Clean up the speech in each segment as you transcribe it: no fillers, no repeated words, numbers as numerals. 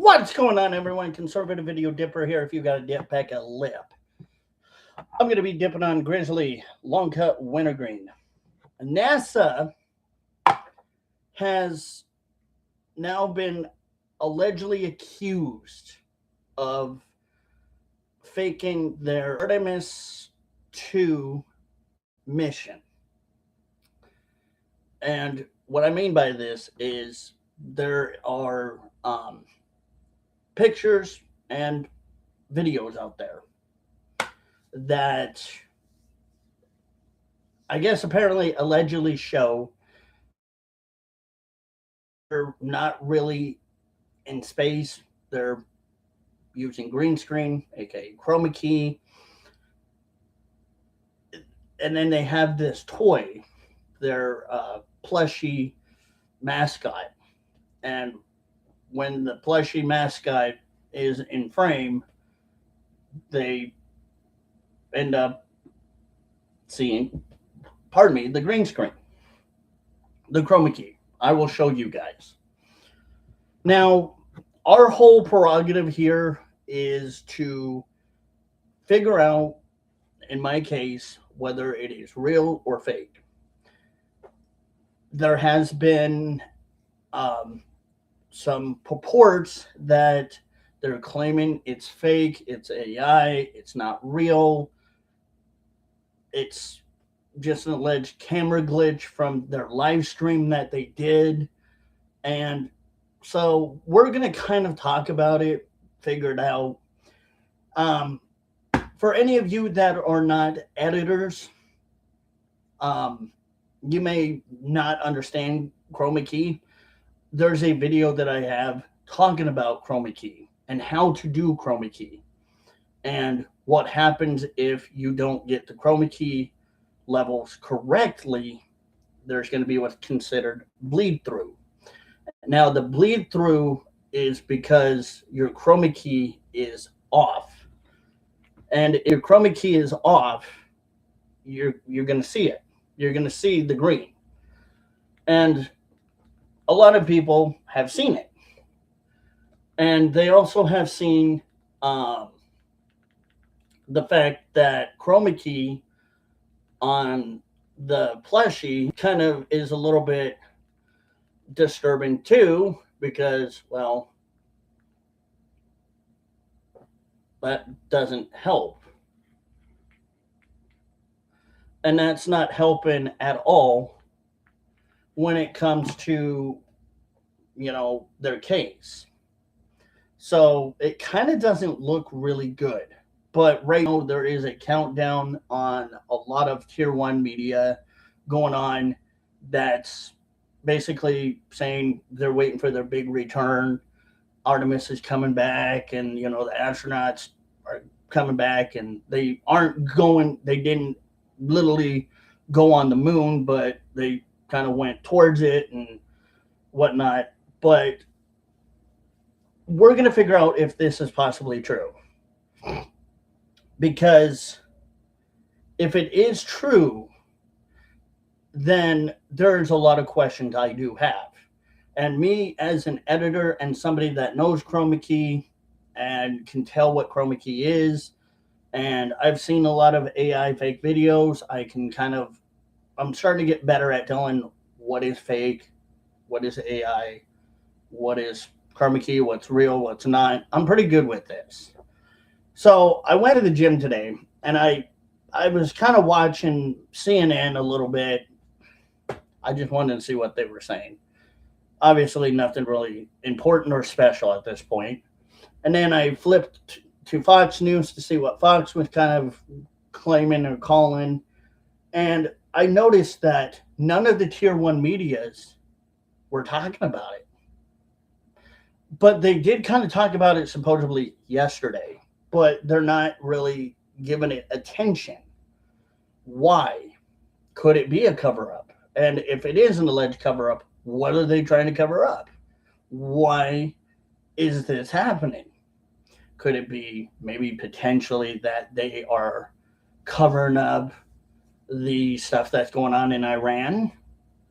What's going on, everyone? Conservative Video Dipper here. If you got a dip, pack a lip. I'm going to be dipping on Grizzly Long Cut Wintergreen. NASA has now been allegedly accused of faking their Artemis 2 mission. And what I mean by this is there are pictures and videos out there that I guess apparently allegedly show they're not really in space. They're using green screen, aka chroma key. And then they have this toy, their plushy mascot. And when the plushy mascot is in frame, they end up seeing, the green screen, the chroma key. I will show you guys. Now, our whole prerogative here is to figure out, in my case, whether it is real or fake. There has been some purports that they're claiming it's fake, it's AI, it's not real. It's just an alleged camera glitch from their live stream that they did. And so we're going to kind of talk about it, figure it out. For any of you that are not editors, you may not understand chroma key. There's a video that I have talking about chroma key and how to do chroma key and what happens if you don't get the chroma key levels correctly. There's going to be what's considered bleed through. Now, the bleed through is because your chroma key is off. And if your chroma key is off, you're going to see it. You're going to see the green. And a lot of people have seen it. And they also have seen the fact that chroma key on the plushie kind of is a little bit disturbing too, because, well, that doesn't help. And that's not helping at all when it comes to, their case. So it kind of doesn't look really good. But right now there is a countdown on a lot of tier 1 media going on that's basically saying they're waiting for their big return. Artemis is coming back, and the astronauts are coming back, and they didn't literally go on the moon, but they kind of went towards it and whatnot. But we're going to figure out if this is possibly true, because if it is true, then there's a lot of questions I do have. And me as an editor and somebody that knows chroma key and can tell what chroma key is, and I've seen a lot of AI fake videos, I'm starting to get better at telling what is fake, what is AI, what is chroma key, what's real, what's not. I'm pretty good with this. So I went to the gym today, and I was kind of watching CNN a little bit. I just wanted to see what they were saying. Obviously, nothing really important or special at this point. And then I flipped to Fox News to see what Fox was kind of claiming or calling. And I noticed that none of the tier 1 medias were talking about it. But they did kind of talk about it supposedly yesterday, but they're not really giving it attention. Why? Could it be a cover-up? And if it is an alleged cover-up, what are they trying to cover up? Why is this happening? Could it be maybe potentially that they are covering up the stuff that's going on in Iran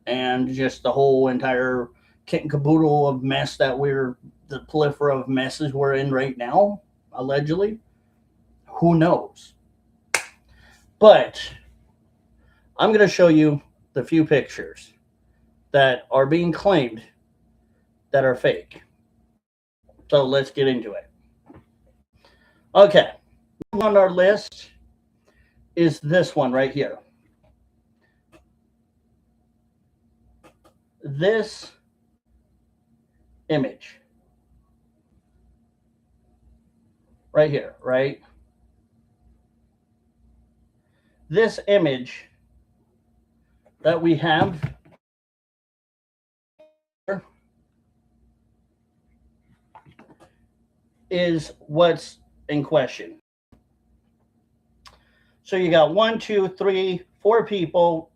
and just the whole entire kit and caboodle of mess that we're the plethora of messes we're in right now, allegedly. Who knows? But I'm going to show you the few pictures that are being claimed that are fake. So let's get into it. Okay, on our list is this one right here. This image right here, right? This image that we have is what's in question. So you got 1, 2, 3, 4 people,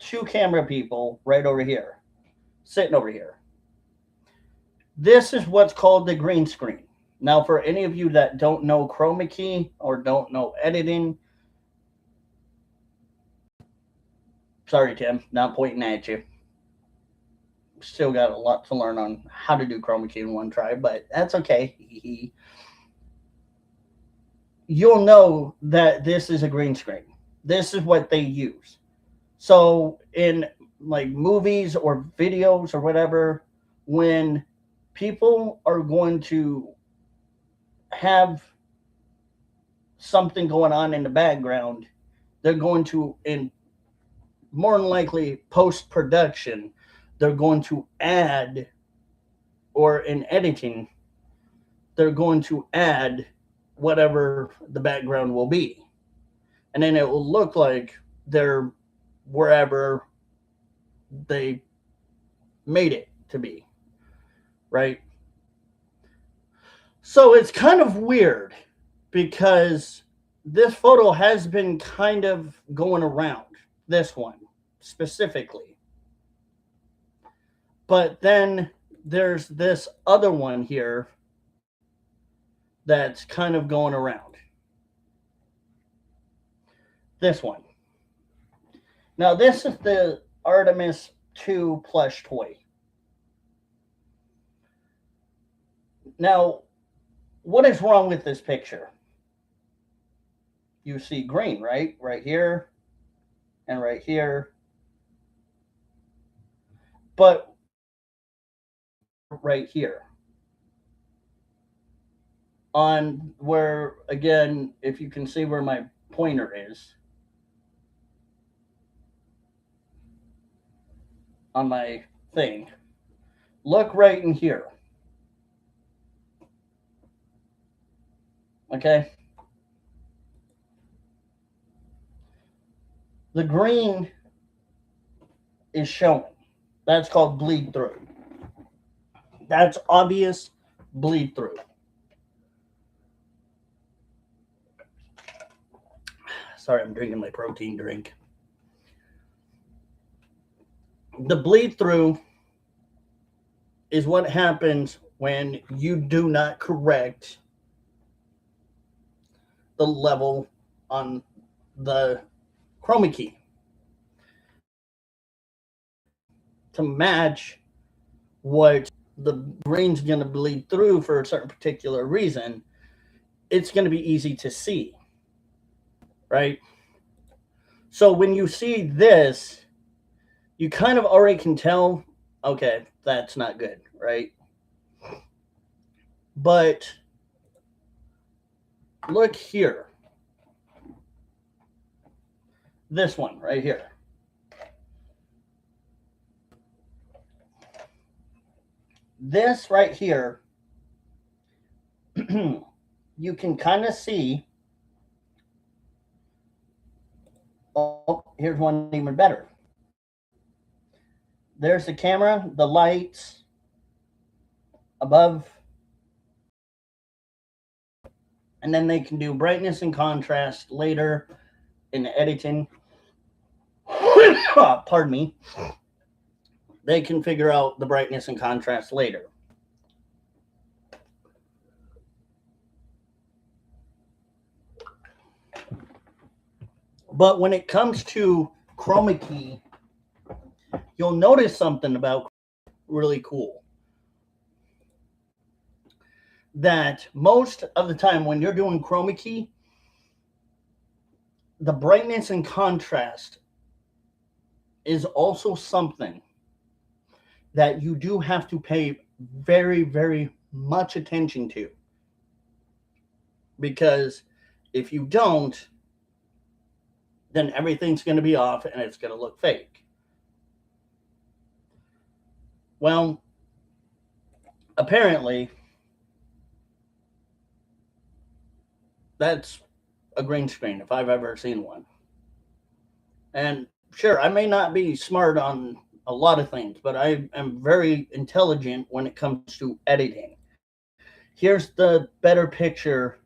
2 camera people right over here, sitting over here. This is what's called the green screen. Now, for any of you that don't know chroma key or don't know editing, sorry, Tim, not pointing at you. Still got a lot to learn on how to do chroma key in one try, but that's okay. You'll know that this is a green screen. This is what they use. So in like movies or videos or whatever, when people are going to have something going on in the background, they're going to, in more than likely post-production, they're going to add, or in editing, they're going to add whatever the background will be. And then it will look like they're wherever they made it to be, right? So it's kind of weird because this photo has been kind of going around, this one specifically. But then there's this other one here that's kind of going around. This one. Now, this is the Artemis 2 plush toy. Now, what is wrong with this picture? You see green, right? Right here and right here. But right here. On where, again, if you can see where my pointer is, on my thing, look right in here. Okay? The green is showing. That's called bleed through. That's obvious bleed through. Sorry, I'm drinking my protein drink. The bleed through is what happens when you do not correct the level on the chroma key to match what the green's going to bleed through for a certain particular reason. It's going to be easy to see, right? So when you see this, you kind of already can tell, okay, that's not good, right? But look here. This one right here. This right here, you can kind of see. Oh, here's one even better. There's the camera, the lights above, and then they can do brightness and contrast later in the editing. Pardon me. They can figure out the brightness and contrast later. But when it comes to chroma key, you'll notice something about really cool. that most of the time when you're doing chroma key, the brightness and contrast is also something that you do have to pay very, very much attention to. Because if you don't, then everything's going to be off and it's going to look fake. Well, apparently, that's a green screen if I've ever seen one. And sure, I may not be smart on a lot of things, but I am very intelligent when it comes to editing. Here's the better picture.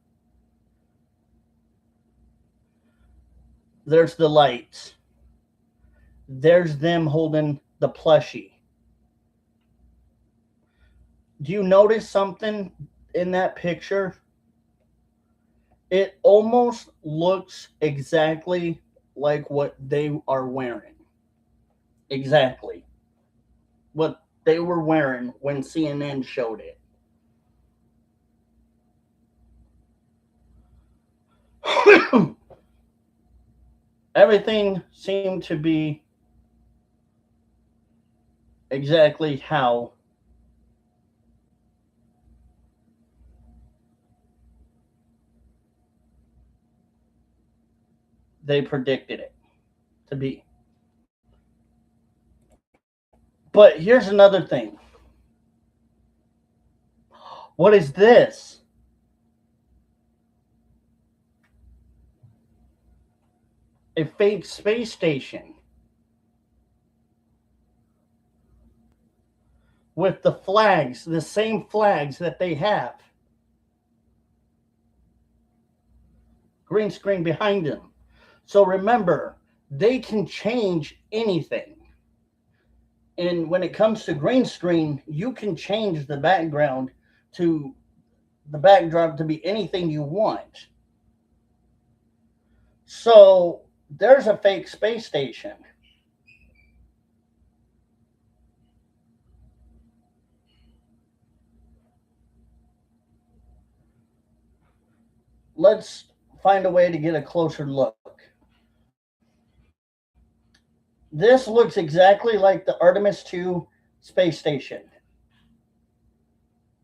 There's the lights. There's them holding the plushie. Do you notice something in that picture? It almost looks exactly like what they are wearing. Exactly what they were wearing when CNN showed it. Everything seemed to be exactly how they predicted it to be. But here's another thing. What is this? A fake space station with the flags, the same flags that they have. Green screen behind them. So remember, they can change anything. And when it comes to green screen, you can change the background to the backdrop to be anything you want. So there's a fake space station. Let's find a way to get a closer look. This looks exactly like the Artemis 2 space station.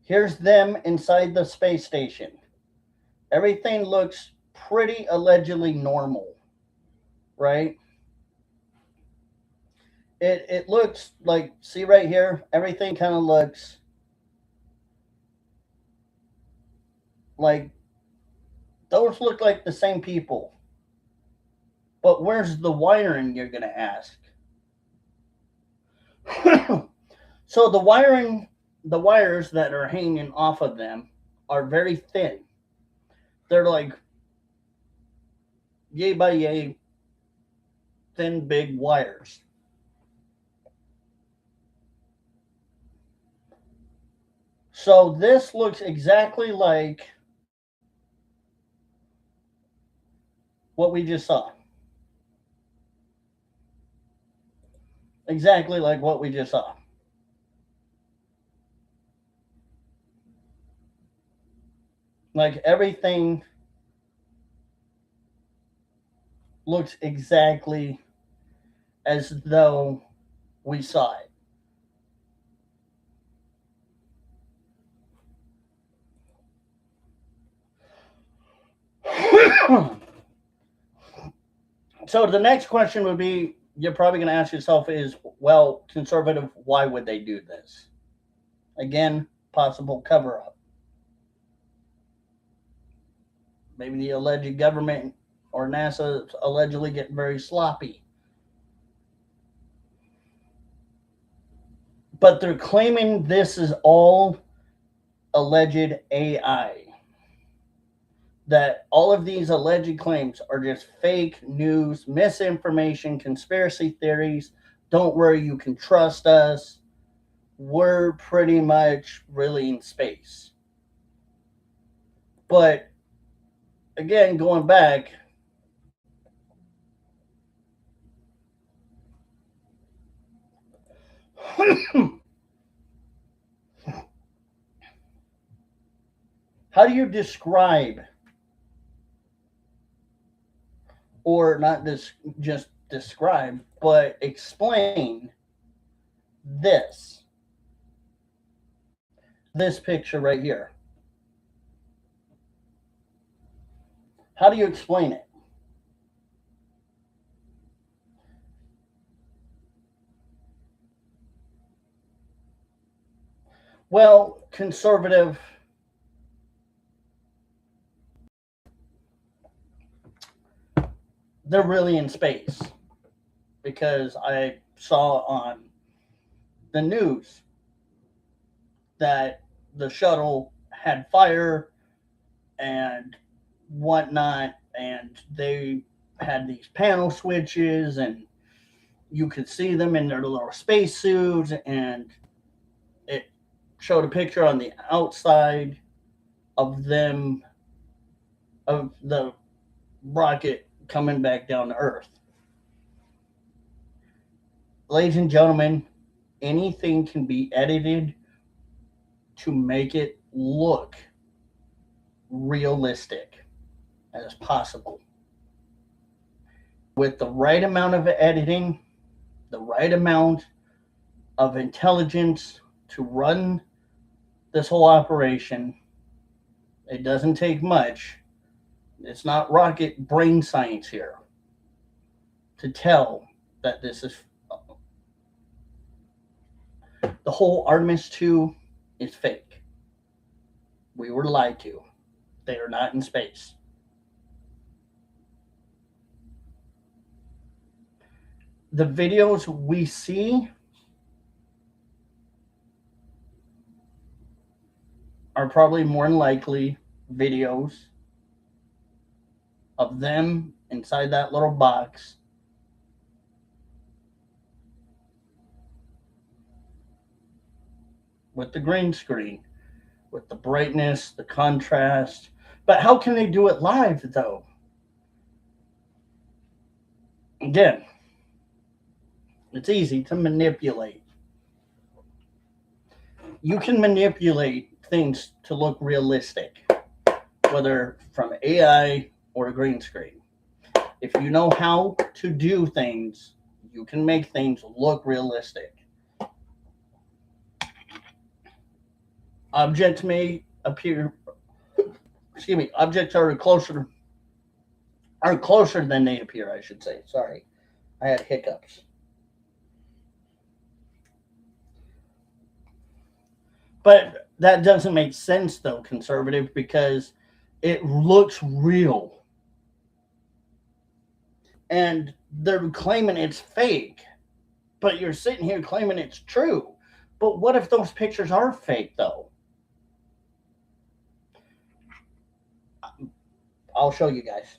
Here's them inside the space station. Everything looks pretty allegedly normal, right? It looks like, see right here, everything kind of looks like those look like the same people. But where's the wiring, you're going to ask? So the wires that are hanging off of them are very thin. They're like yay by yay thin big wires. So this looks exactly like what we just saw. Exactly like what we just saw. Like everything looks exactly as though we saw it. So the next question would be you're probably going to ask yourself is, well, conservative, why would they do this? Again, possible cover up. Maybe the alleged government or NASA allegedly get very sloppy. But they're claiming this is all alleged AI. That all of these alleged claims are just fake news, misinformation, conspiracy theories. Don't worry, you can trust us. We're pretty much really in space. But again, going back, How do you describe, or not this, just describe, but explain this, this picture right here? How do you explain it? Well, conservative, they're really in space because I saw on the news that the shuttle had fire and whatnot, and they had these panel switches, and you could see them in their little spacesuits, and it showed a picture on the outside of them, of the rocket coming back down to Earth. Ladies and gentlemen, anything can be edited to make it look realistic as possible. With the right amount of editing, the right amount of intelligence to run this whole operation, it doesn't take much. It's not rocket brain science here to tell that this is the whole Artemis 2 is fake. We were lied to. They are not in space. The videos we see are probably more than likely videos of them inside that little box with the green screen, with the brightness, the contrast. But how can they do it live, though? Again, it's easy to manipulate. You can manipulate things to look realistic, whether from AI or a green screen. If you know how to do things, you can make things look realistic. Objects may appear, objects are closer than they appear, I should say. Sorry, I had hiccups. But that doesn't make sense, though, conservative, because it looks real. And they're claiming it's fake, but you're sitting here claiming it's true. But what if those pictures are fake, though? I'll show you guys.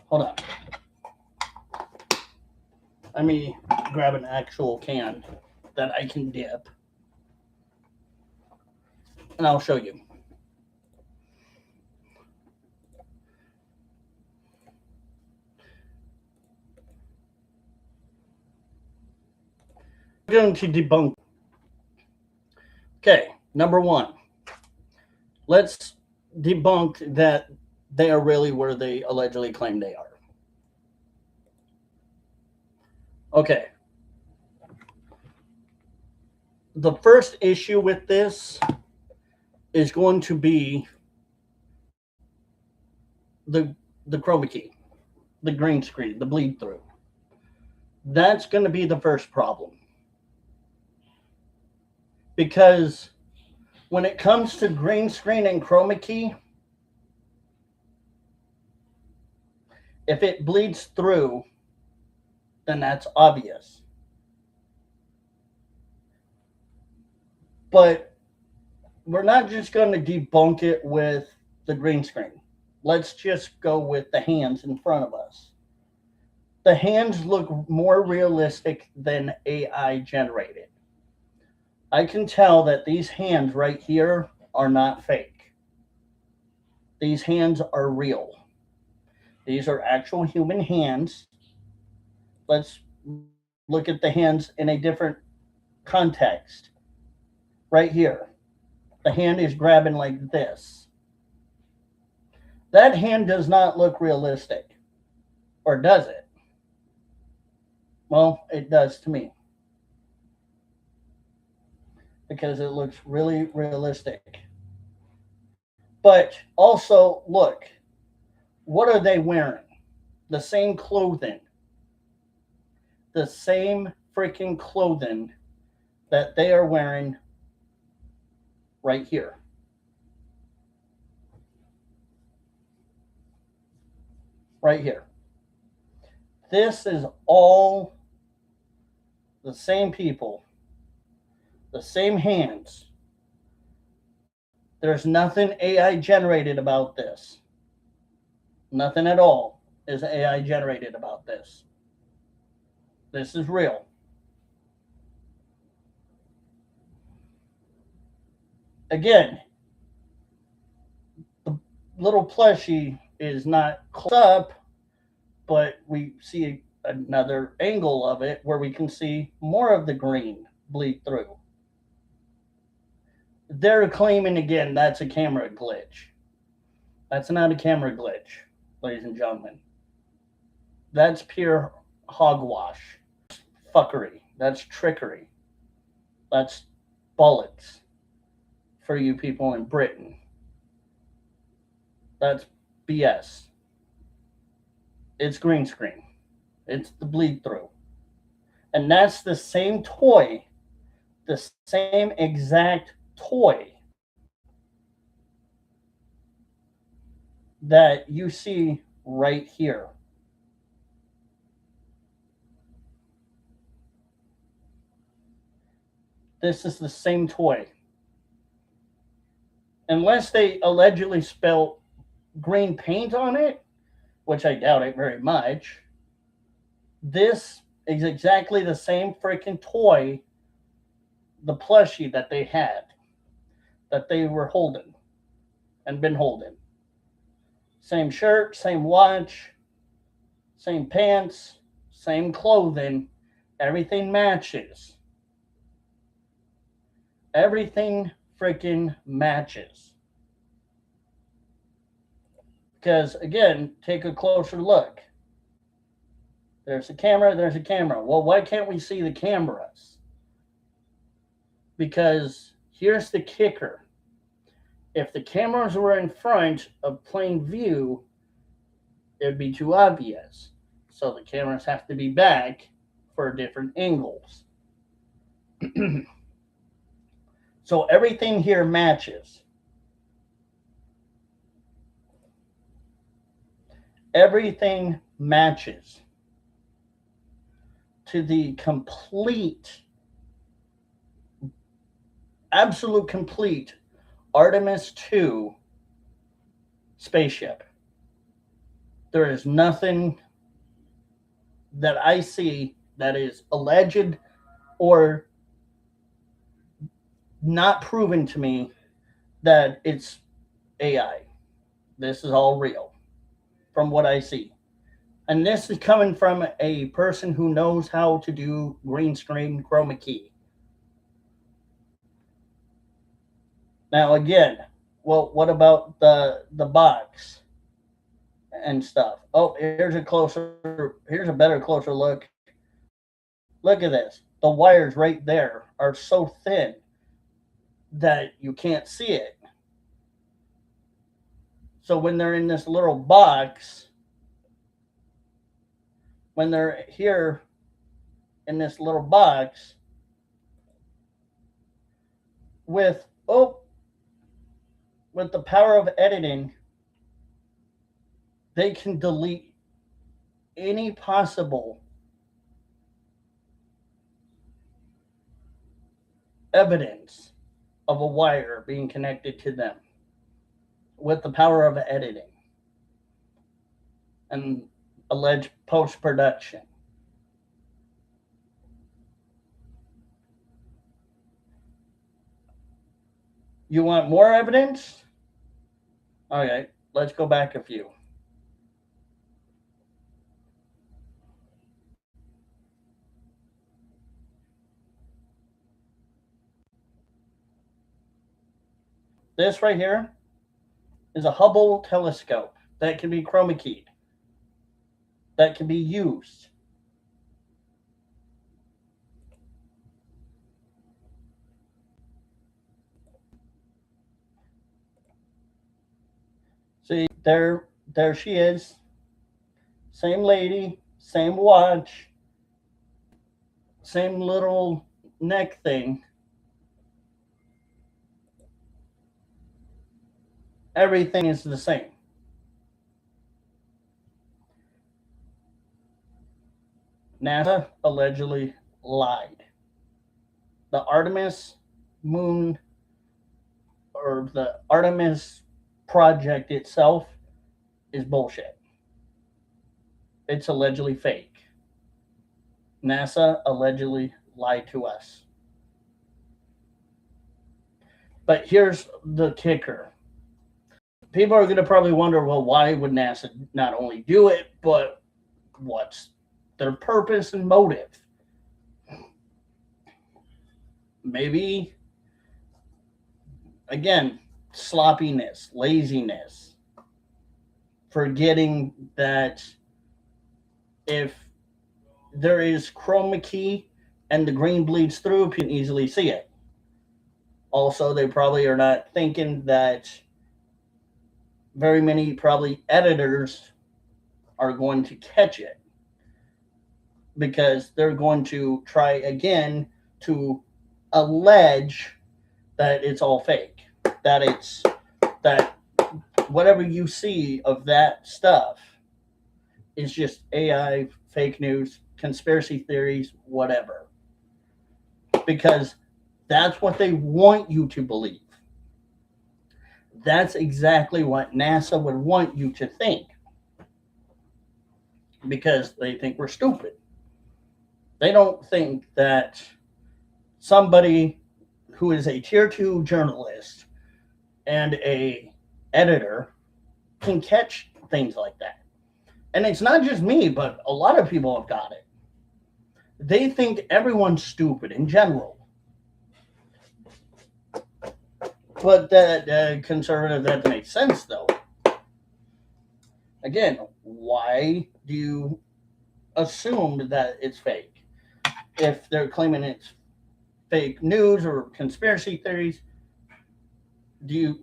Hold on. Let me grab an actual can that I can dip, and I'll show you. I'm going to debunk. Okay, number one, let's debunk that they are really where they allegedly claim they are. Okay. The first issue with this is going to be the chroma key, the green screen, the bleed through. That's going to be the first problem. Because when it comes to green screen and chroma key, if it bleeds through, then that's obvious. But we're not just going to debunk it with the green screen. Let's just go with the hands in front of us. The hands look more realistic than AI generated. I can tell that these hands right here are not fake. These hands are real. These are actual human hands. Let's look at the hands in a different context. Right here. The hand is grabbing like this. That hand does not look realistic. Or does it? Well, it does to me. Because it looks really realistic. But also, look, what are they wearing? The same clothing. The same freaking clothing that they are wearing right here. Right here. This is all the same people, the same hands. There's nothing AI generated about this. Nothing at all is AI generated about this. This is real. Again, the little plushie is not close up, but we see another angle of it where we can see more of the green bleed through. They're claiming again that's a camera glitch. That's not a camera glitch, ladies and gentlemen. That's pure hogwash. Fuckery. That's trickery. That's bollocks for you people in Britain. That's BS. It's green screen. It's the bleed through. And that's the same toy, the same exact toy that you see right here. This is the same toy. Unless they allegedly spelled green paint on it, which I doubt it very much, this is exactly the same freaking toy, the plushie that they had, that they were holding and been holding. Same shirt, same watch, same pants, same clothing. Everything matches. Everything freaking matches. Because, again, take a closer look. There's a camera, there's a camera. Well, why can't we see the cameras? Because here's the kicker. If the cameras were in front of plain view, it'd be too obvious. So the cameras have to be back for different angles. So everything here matches. Everything matches to the complete, absolute complete Artemis 2 spaceship. There is nothing that I see that is alleged or not proven to me that it's AI. This is all real from what I see. And this is coming from a person who knows how to do green screen chroma key. Now again, well, what about the box and stuff? Oh, here's a better closer look. Look at this. The wires right there are so thin that you can't see it. So when they're in this little box, when they're here in this little box with with the power of editing, they can delete any possible evidence of a wire being connected to them with the power of editing and alleged post production. You want more evidence? Okay, let's go back a few. This right here is a Hubble telescope that can be chroma keyed, that can be used. See, there she is. Same lady, same watch, same little neck thing. Everything is the same. NASA allegedly lied. The Artemis moon, or the Artemis project itself, is bullshit. It's allegedly fake. NASA allegedly lied to us. But here's the kicker. People are going to probably wonder, well, why would NASA not only do it, but what's their purpose and motive? Maybe, again, sloppiness, laziness, forgetting that if there is chroma key and the green bleeds through, you can easily see it. Also, they probably are not thinking that very many probably editors are going to catch it, because they're going to try again to allege that it's all fake, that whatever you see of that stuff is just AI, fake news, conspiracy theories, whatever. Because that's what they want you to believe. That's exactly what NASA would want you to think. Because they think we're stupid. They don't think that somebody who is a tier 2 journalist and a editor can catch things like that. And it's not just me, but a lot of people have got it. They think everyone's stupid in general. But that conservative, that makes sense, though. Again, why do you assume that it's fake? If they're claiming it's fake news or conspiracy theories, do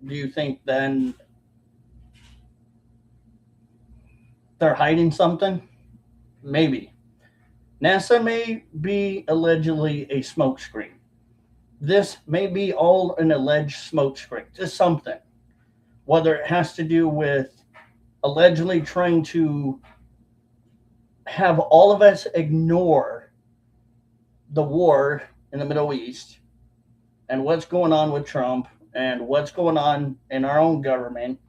you think then they're hiding something? Maybe. NASA may be allegedly a smokescreen. This may be all an alleged smokescreen, just something. Whether it has to do with allegedly trying to have all of us ignore the war in the Middle East and what's going on with Trump and what's going on in our own government,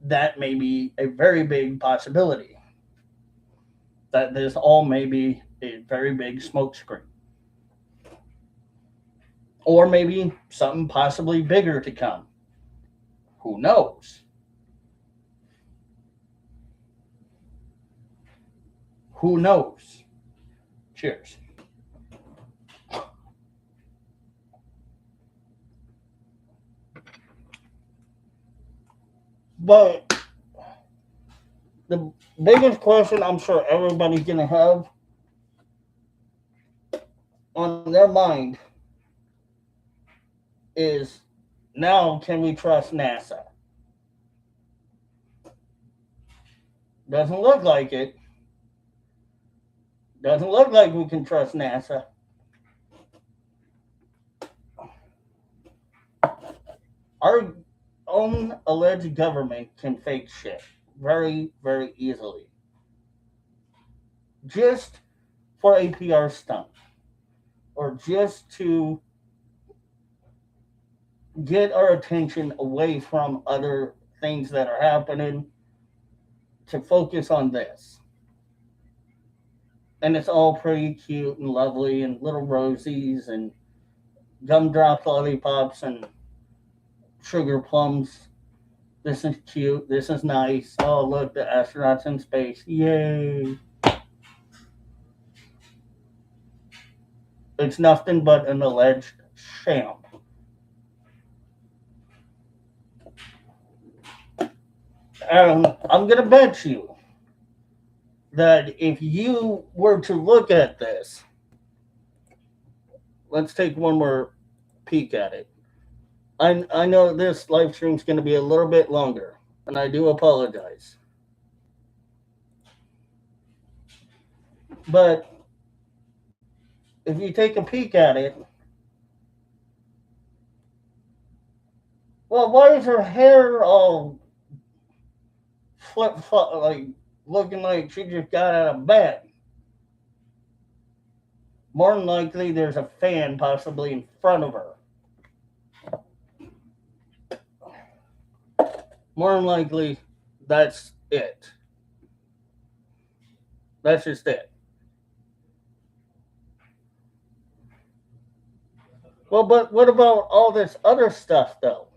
that may be a very big possibility. That this all may be a very big smokescreen. Or maybe something possibly bigger to come. Who knows? Who knows? Cheers. But the biggest question I'm sure everybody's going to have on their mind is, now can we trust NASA? Doesn't look like it. Doesn't look like we can trust NASA. Our own alleged government can fake shit very, very easily. Just for a PR stunt. Or just to get our attention away from other things that are happening to focus on this. And it's all pretty cute and lovely and little rosies and gumdrop lollipops and sugar plums. This is cute. This is nice. Oh, look, the astronauts in space. Yay. It's nothing but an alleged sham. I'm going to bet you that if you were to look at this, let's take one more peek at it. I know this live stream is going to be a little bit longer, and I do apologize. But if you take a peek at it, well, why is her hair all flip flop, like looking like she just got out of bed? More than likely, there's a fan possibly in front of her. More than likely, that's it. That's just it. Well, but what about all this other stuff, though?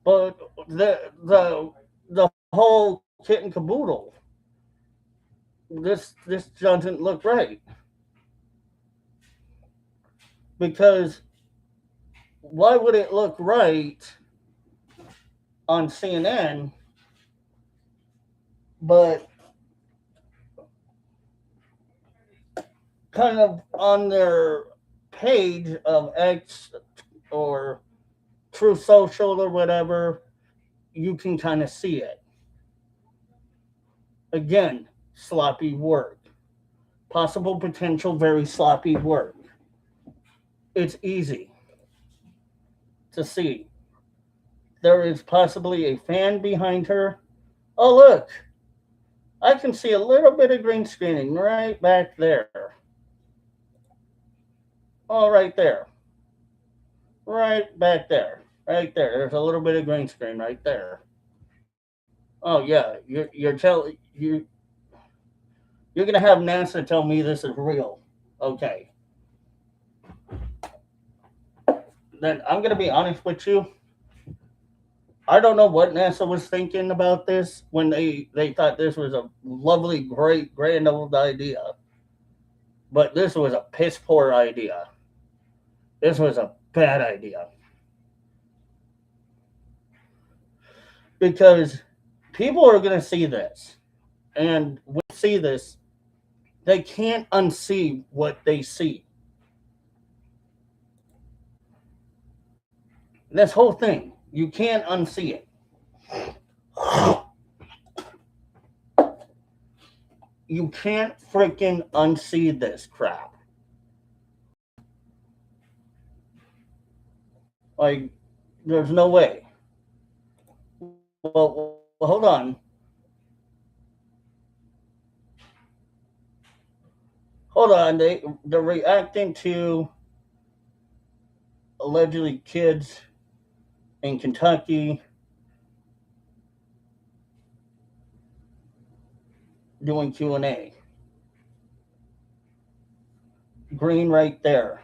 But the whole kit and caboodle. This doesn't look right because why would it look right on CNN, but kind of on their page of X or True Social or whatever, you can kind of see it. Again, sloppy work. Possible potential, very sloppy work. It's easy to see. There is possibly a fan behind her. Oh, look, I can see a little bit of green screening right back there. Oh, right there. Right back there. Right there. There's a little bit of green screen right there. Oh yeah, you're gonna have NASA tell me this is real. Okay. Then I'm gonna be honest with you. I don't know what NASA was thinking about this when they thought this was a lovely, great, grand old idea. But this was a piss poor idea. This was a bad idea. Because people are going to see this. And when they see this, they can't unsee what they see. This whole thing, you can't unsee it. You can't freaking unsee this crap. Like, there's no way. Well, hold on. Hold on. They're reacting to allegedly kids in Kentucky doing Q&A. Green right there.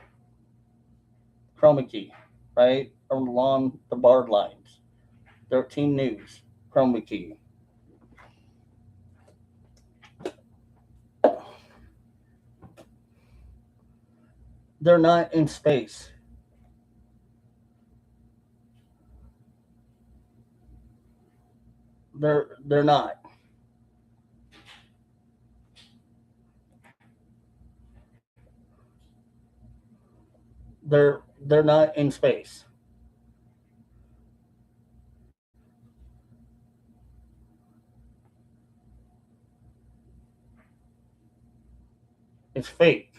Chroma key, right? Along the barred lines. 13 News. Chroma key. They're not in space. They're not. They're not in space. It's fake.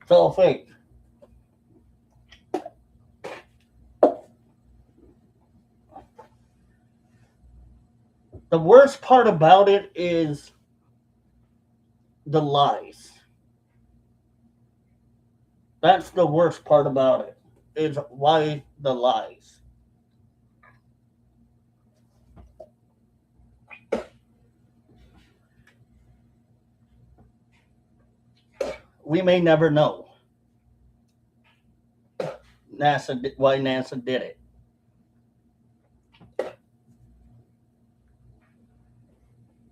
It's all fake. The worst part about it is the lies. That's the worst part about it. Is why the lies. We may never know why NASA did it.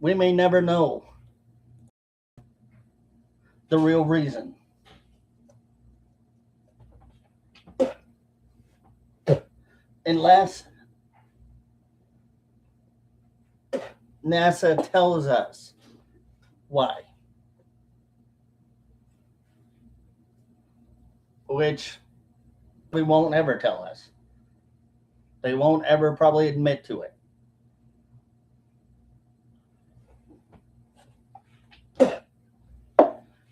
We may never know the real reason. unless NASA tells us why, which they won't ever tell us. They won't ever probably admit to it.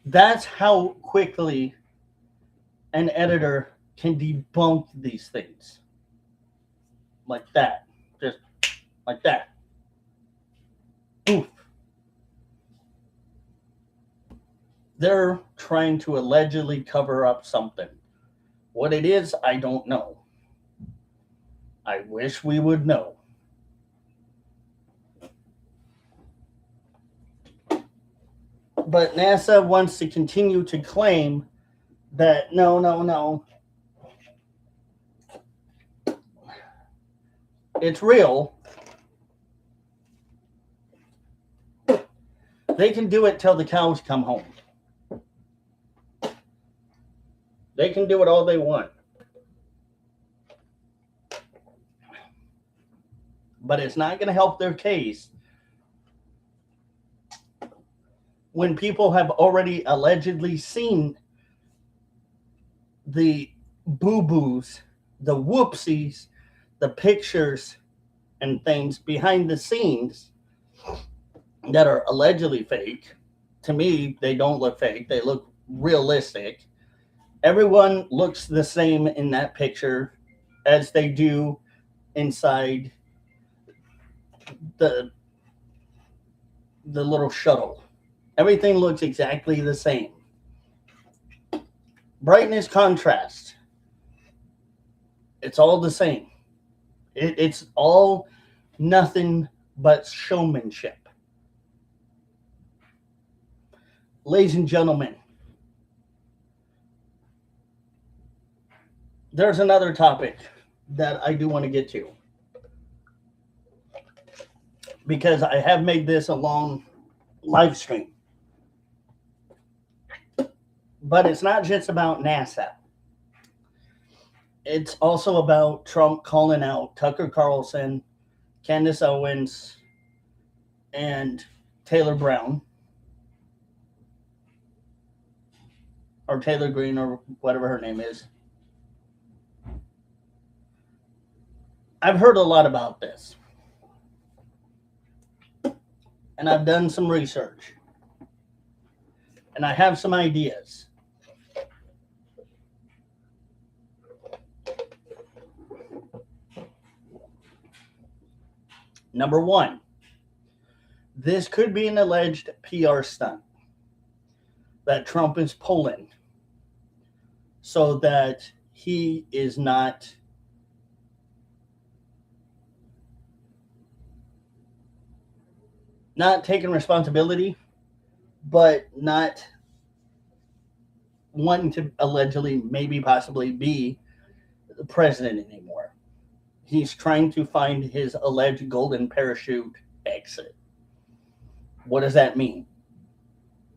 That's how quickly an editor can debunk these things. Like that. Just like that. Oof. They're trying to allegedly cover up something. What it is, I don't know. I wish we would know. But NASA wants to continue to claim that no. It's real. They can do it till the cows come home. They can do it all they want. But it's not going to help their case when people have already allegedly seen the boo-boos, the whoopsies, the pictures and things behind the scenes that are allegedly fake. To me, they don't look fake. They look realistic. Everyone looks the same in that picture as they do inside the little shuttle. Everything looks exactly the same. Brightness, contrast. It's all the same. It's all nothing but showmanship. Ladies and gentlemen, there's another topic that I do want to get to, because I have made this a long live stream. But it's not just about NASA. It's also about Trump calling out Tucker Carlson, Candace Owens, and Taylor Brown, or Taylor Green, or whatever her name is. I've heard a lot about this. And I've done some research. And I have some ideas. Number one, this could be an alleged PR stunt that Trump is pulling so that he is not taking responsibility, but not wanting to allegedly, maybe possibly be the president anymore. He's trying to find his alleged golden parachute exit. What does that mean?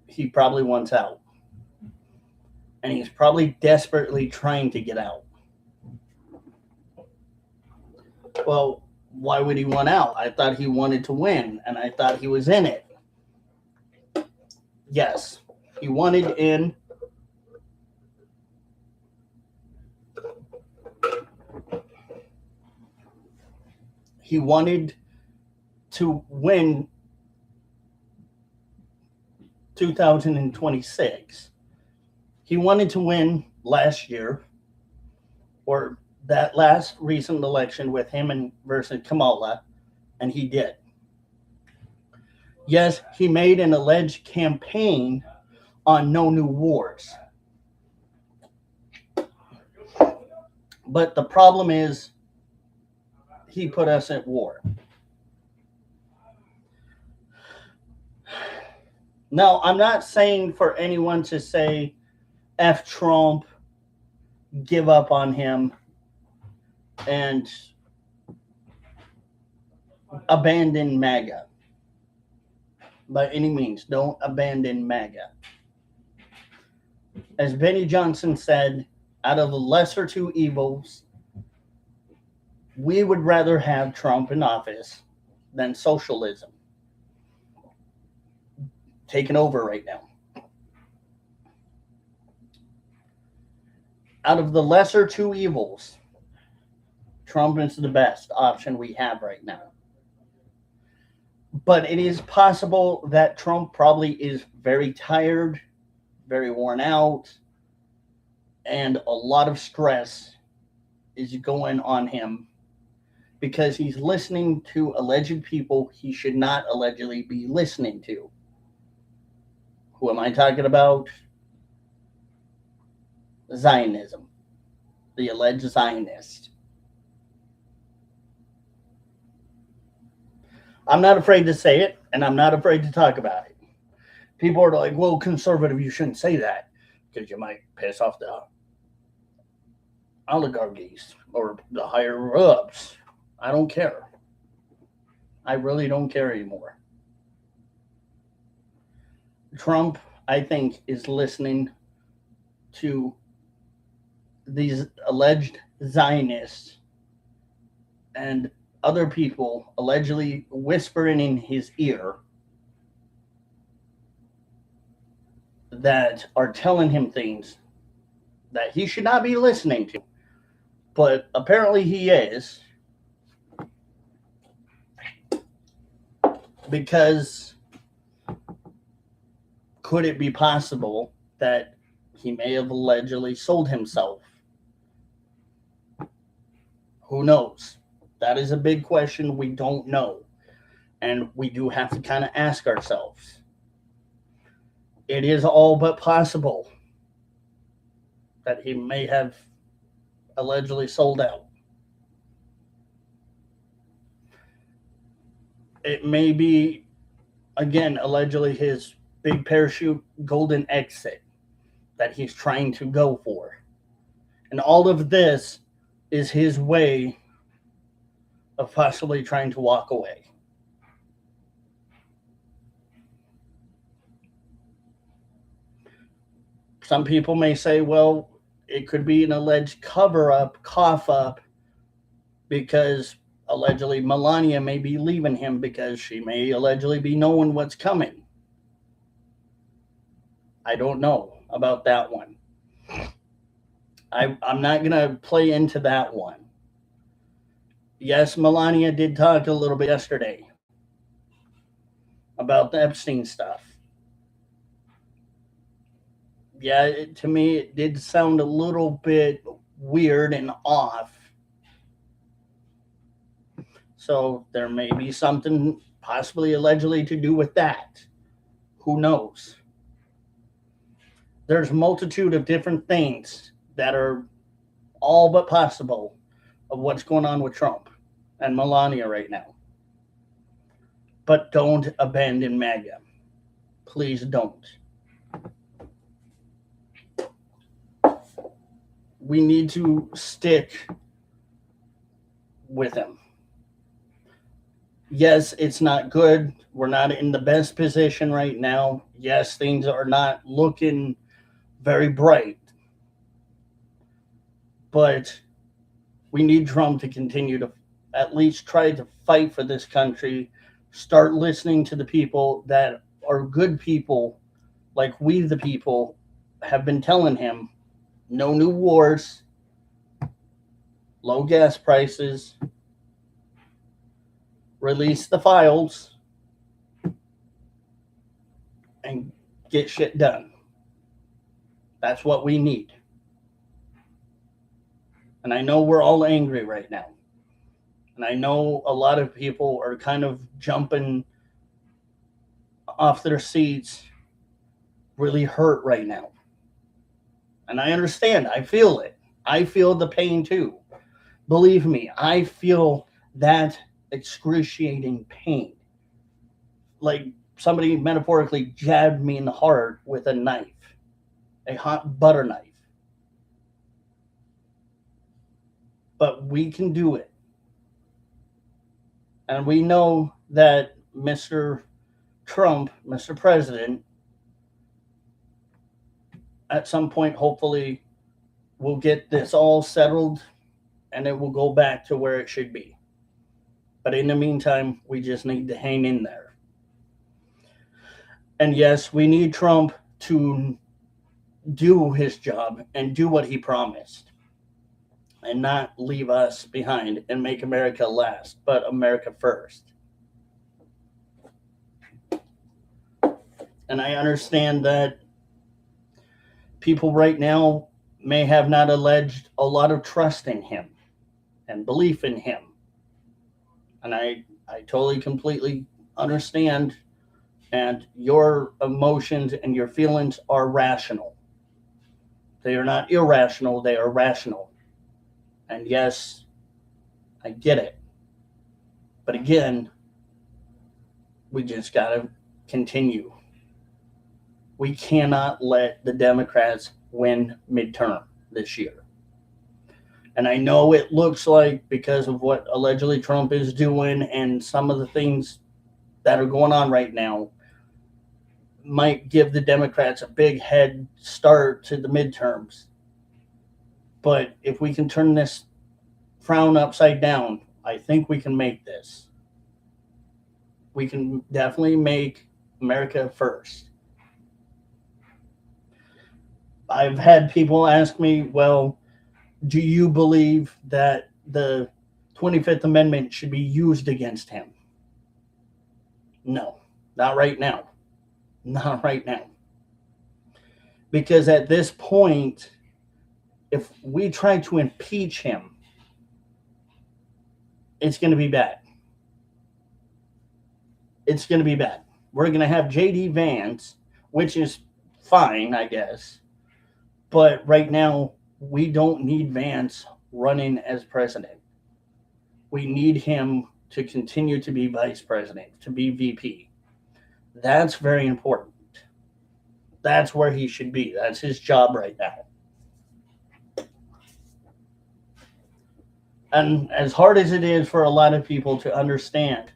He probably wants out. And he's probably desperately trying to get out. Well, why would he want out? I thought he wanted to win, and I thought he was in it. Yes, he wanted in. He wanted to win 2026. He wanted to win last year, or that last recent election with him and versus Kamala, and he did. Yes, he made an alleged campaign on no new wars. But the problem is he put us at war. Now, I'm not saying for anyone to say F Trump, give up on him, and abandon MAGA. By any means, don't abandon MAGA. As Benny Johnson said, out of the lesser two evils, We would rather have Trump in office than socialism taking over right now. Out of the lesser two evils, Trump is the best option we have right now. But it is possible that Trump probably is very tired, very worn out, and a lot of stress is going on him because he's listening to alleged people he should not allegedly be listening to. Who am I talking about? Zionism, the alleged Zionist. I'm not afraid to say it, and I'm not afraid to talk about it. People are like, well, conservative, you shouldn't say that because you might piss off the oligarchies or the higher ups. I don't care. I really don't care anymore. Trump, I think, is listening to these alleged Zionists and other people allegedly whispering in his ear that are telling him things that he should not be listening to. But apparently he is, because could it be possible that he may have allegedly sold himself? Who knows? That is a big question we don't know. And we do have to kind of ask ourselves. It is all but possible that he may have allegedly sold out. It may be, again, allegedly his big parachute golden exit that he's trying to go for. And all of this is his way of possibly trying to walk away. Some people may say, well, it could be an alleged cover-up, cough-up, because allegedly Melania may be leaving him because she may allegedly be knowing what's coming. I don't know about that one. I'm not going to play into that one. Yes, Melania did talk a little bit yesterday about the Epstein stuff. Yeah, to me, it did sound a little bit weird and off. So there may be something possibly allegedly to do with that. Who knows? There's a multitude of different things that are all but possible of what's going on with Trump and Melania right now. But don't abandon MAGA. Please don't. We need to stick with him. Yes, it's not good. We're not in the best position right now. Yes, things are not looking very bright. But we need Trump to continue to at least try to fight for this country. Start listening to the people that are good people, like we the people have been telling him. No new wars, low gas prices, release the files, and get shit done. That's what we need. And I know we're all angry right now. And I know a lot of people are kind of jumping off their seats, really hurt right now. And I understand. I feel it. I feel the pain too. Believe me, I feel that excruciating pain. Like somebody metaphorically jabbed me in the heart with a knife, a hot butter knife. But we can do it. And we know that Mr. Trump, Mr. President, at some point, hopefully, we'll get this all settled and it will go back to where it should be. But in the meantime, we just need to hang in there. And yes, we need Trump to do his job and do what he promised and not leave us behind and make America last, but America first. And I understand that people right now may have not alleged a lot of trust in him and belief in him. And I totally, completely understand. And your emotions and your feelings are rational. They are not irrational, they are rational. And yes, I get it. But again, we just got to continue. We cannot let the Democrats win midterm this year. And I know it looks like, because of what allegedly Trump is doing and some of the things that are going on right now, might give the Democrats a big head start to the midterms. But if we can turn this frown upside down, I think we can make this. We can definitely make America first. I've had people ask me, well, do you believe that the 25th Amendment should be used against him? No, not right now. Not right now. Because at this point, if we try to impeach him, it's going to be bad. It's going to be bad. We're going to have J.D. Vance, which is fine, I guess. But right now, we don't need Vance running as president. We need him to continue to be vice president, to be VP. That's very important. That's where he should be. That's his job right now. And as hard as it is for a lot of people to understand,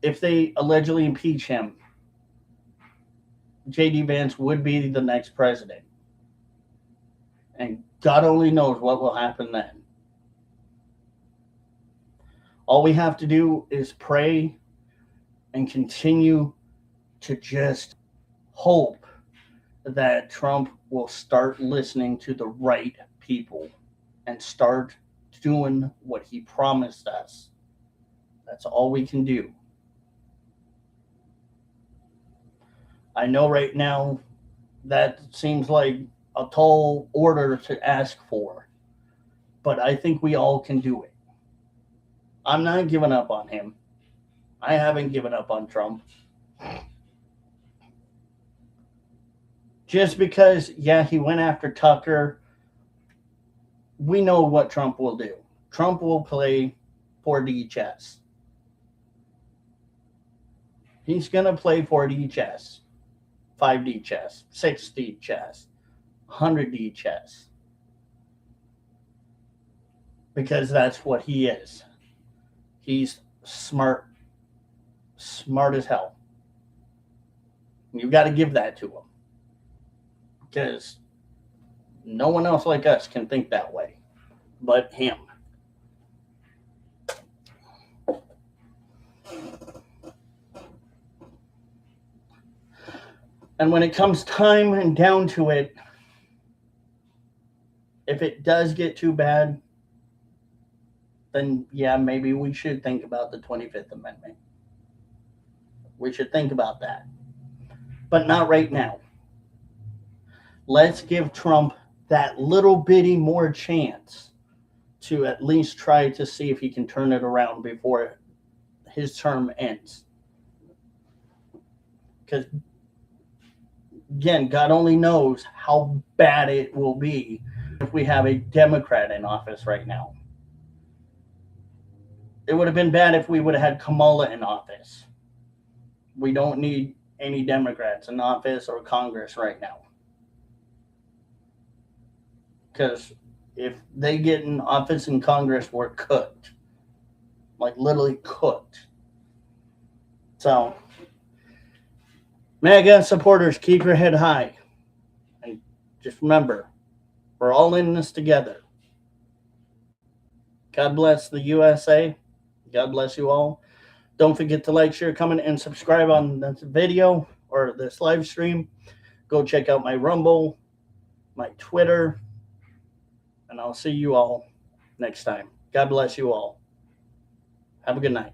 if they allegedly impeach him, J.D. Vance would be the next president. And God only knows what will happen then. All we have to do is pray and continue to just hope that Trump will start listening to the right people and start doing what he promised us. That's all we can do. I know right now that seems like a tall order to ask for, but I think we all can do it. I'm not giving up on him. I haven't given up on Trump. Just because, yeah, he went after Tucker, we know what Trump will do. Trump will play 4D chess. He's going to play 4D chess, 5D chess, 6D chess, 100D chess. Because that's what he is. He's smart as hell. You've got to give that to him. Because no one else like us can think that way but him. And when it comes time and down to it, if it does get too bad, then yeah, maybe we should think about the 25th Amendment. We should think about that. But not right now. Let's give Trump that little bitty more chance to at least try to see if he can turn it around before his term ends. Because, again, God only knows how bad it will be if we have a Democrat in office right now. It would have been bad if we would have had Kamala in office. We don't need any Democrats in office or Congress right now. Because if they get in office in Congress, we're cooked. Like literally cooked. So, MAGA supporters, keep your head high. And just remember, we're all in this together. God bless the USA. God bless you all. Don't forget to like, share, comment, and subscribe on this video or this live stream. Go check out my Rumble, my Twitter, and I'll see you all next time. God bless you all. Have a good night.